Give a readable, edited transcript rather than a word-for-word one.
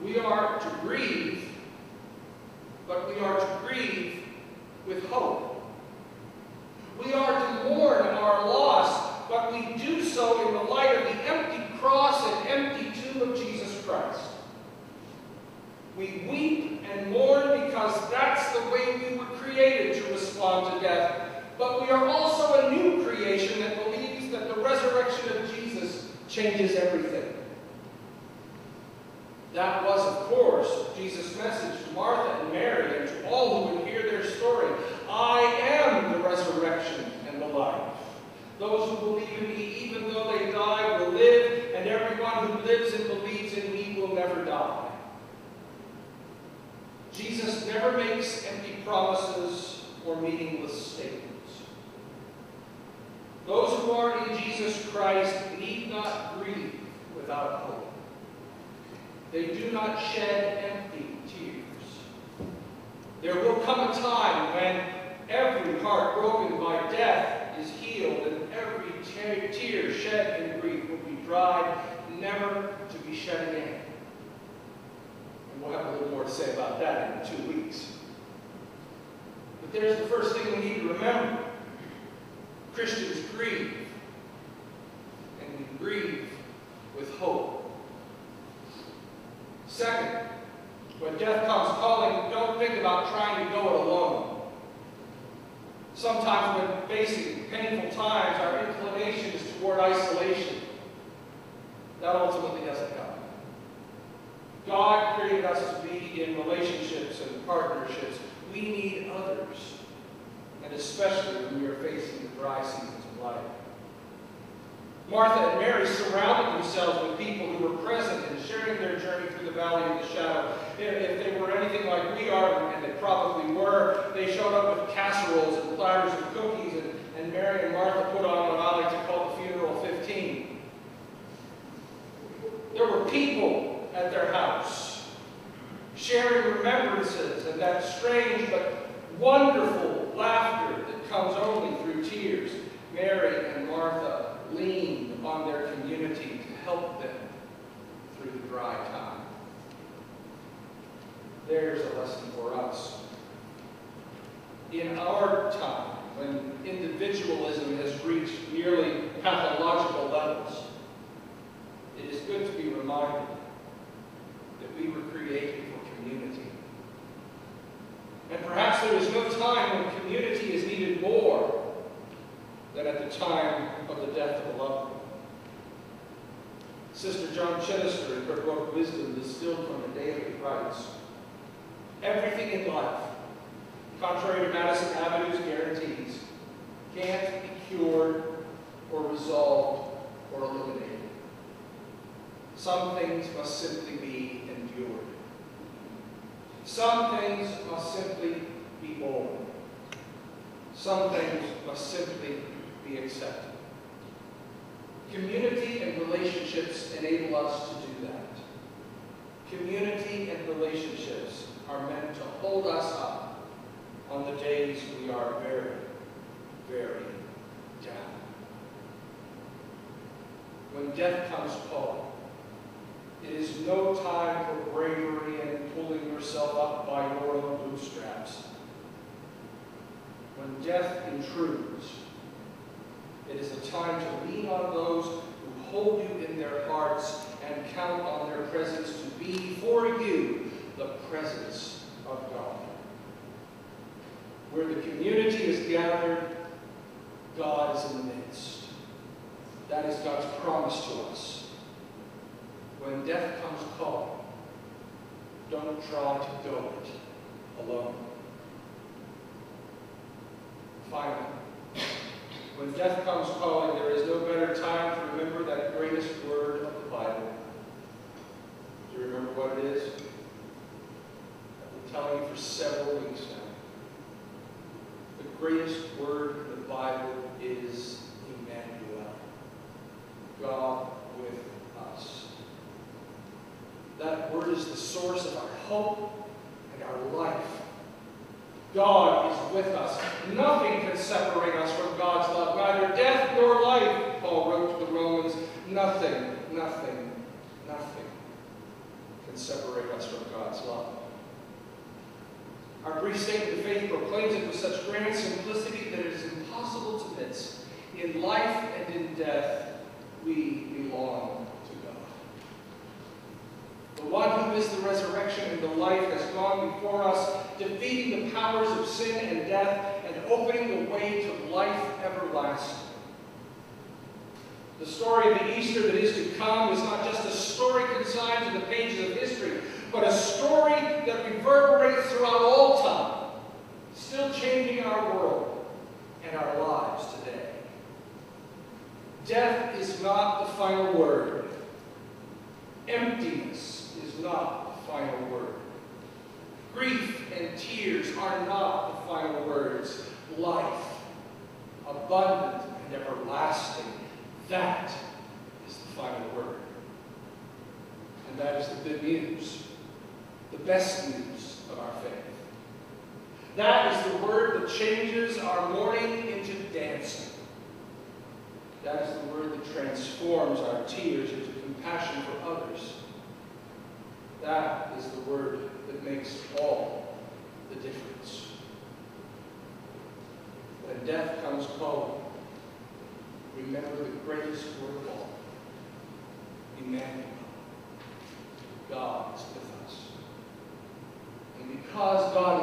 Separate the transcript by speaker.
Speaker 1: We are to grieve, but we are to grieve with hope. We are to mourn our loss, but we do so in the light of the empty cross and empty tomb of Jesus Christ. We weep and mourn because that's the way we were created to respond to death. But we are also a new creation that believes that the resurrection of Jesus changes everything. That was, of course, Jesus' message to Martha and Mary and to all who would hear their story. I am the resurrection and the life. Those who believe in me, even though they die, will live, and everyone who lives and believes in me will never die. Jesus never makes empty promises or meaningless statements. Those who are in Jesus Christ need not grieve without hope. They do not shed empty tears. There will come a time when every heart broken by death is healed and every tear shed in grief will be dried, never to be shed again. And we'll have a little more to say about that in 2 weeks. But there's the first thing we need to remember. Christians grieve, and we grieve with hope. Second, when death comes calling, don't think about trying to go it alone. Sometimes when facing painful times, our inclination is toward isolation. That ultimately doesn't help. God created us to be in relationships and partnerships. We need others, and especially when we are facing the dry seasons of life. Martha and Mary surrounded themselves with people who were present and sharing their journey through the valley of the shadow. If they were anything like we are, and they probably were, they showed up with casseroles and platters of cookies, and Mary and Martha put on what I like to call the funeral 15. There were people at their house, sharing remembrances and that strange but wonderful laughter that comes only through tears. Mary and Martha leaned upon their community to help them through the dry time. There's a lesson for us. In our time, when individualism has reached nearly pathological levels, it is good to be reminded that we were created for community. And perhaps there is no time when community is needed more than at the time of the death of a loved one. Sister John Chinister, in her book Wisdom Distilled from the Daily, writes, everything in life, contrary to Madison Avenue's guarantees, can't be cured or resolved or eliminated. Some things must simply be endured. Some things must simply be borne. Some things must simply be accepted. Community and relationships enable us to do that. Community and relationships are meant to hold us up on the days we are very, very down. When death comes calling, it is no time for bravery and pulling yourself up by your own bootstraps. When death intrudes, it is a time to lean on those who hold you in their hearts and count on their presence to be for you the presence of God. Where the community is gathered, God is in the midst. That is God's promise to us. When death comes calling, don't try to go it alone. Finally, when death comes calling, there is no better time to remember that greatest word of the Bible. Do you remember what it is? I've been telling you for several weeks now. The greatest word in the Bible is Emmanuel, God with us. That word is the source of our hope and our life. God is with us. Nothing can separate us from God's love. Neither death nor life, Paul wrote to the Romans. Nothing, nothing, nothing can can separate us from God's love. Our brief statement of faith proclaims it with such grand simplicity that it is impossible to miss. In life and in death, we belong to God. The one who is the resurrection and the life has gone before us, defeating the powers of sin and death and opening the way to life everlasting. The story of the Easter that is to come is not just a story consigned to the pages of history, but a story that reverberates throughout all time, still changing our world and our lives today. Death is not the final word. Emptiness is not the final word. Grief and tears are not the final words. Life, abundant and everlasting, that is the final word. And that is the good news, the best news of our faith. That is the word that changes our mourning into dancing. That is the word that transforms our tears into compassion for others. That is the word that makes all the difference. When death comes calling, remember the greatest word of all. Emmanuel. God is with us. And because God